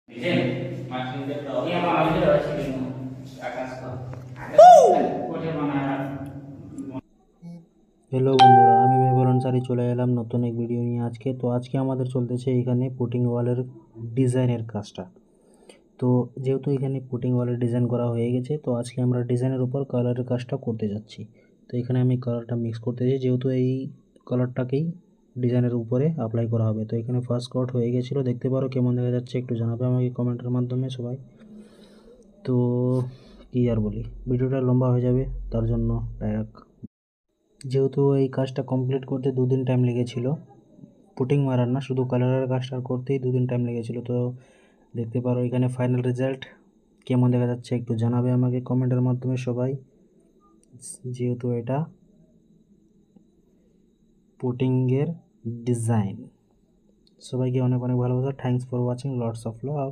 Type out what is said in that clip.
Izin, masih dia tahu. Iya, mau itu dari sini. Akan sekolah. Ada কোঠে বানায়। Hello বন্ধুরা, আমি মেহবুব আনসারি চলে এলাম নতুন এক ভিডিও নিয়ে আজকে। তো আজকে আমাদের চলতেছে এখানে পুটিং ওয়ালের ডিজাইনের কাজটা। তো যেহেতু এখানে পুটিং ওয়ালের ডিজাইন করা হয়ে গেছে, তো আজকে আমরা ডিজাইনের উপর কালারের কাজটা করতে যাচ্ছি। তো এখানে আমি কালারটা মিক্স করতে যাচ্ছি, যেহেতু এই কালারটাকেই ডিজাইনের উপরে অ্যাপ্লাই করা হবে। তো এখানে ফার্স্ট কোট হয়ে গেছিলো, দেখতে পারো কেমন দেখা যাচ্ছে, একটু জানাবে আমাকে কমেন্টের মাধ্যমে সবাই। তো কী আর বলি, ভিডিওটা লম্বা হয়ে যাবে, তার জন্য ডাইরেক্ট যেহেতু এই কাজটা কমপ্লিট করতে 2 দিন টাইম লেগেছিল, পুটিং মারার না, শুধু কালারের কাজটা করতেই 2 দিন টাইম লেগেছিল। তো দেখতে পারো এখানে ফাইনাল রেজাল্ট কেমন দেখা যাচ্ছে, একটু জানাবে আমাকে কমেন্টের মাধ্যমে সবাই। যেহেতু এটা পুটিংয়ের ডিজাইন, সবাইকে অনেক অনেক ভালোবাসা। Thanks for watching, lots of love.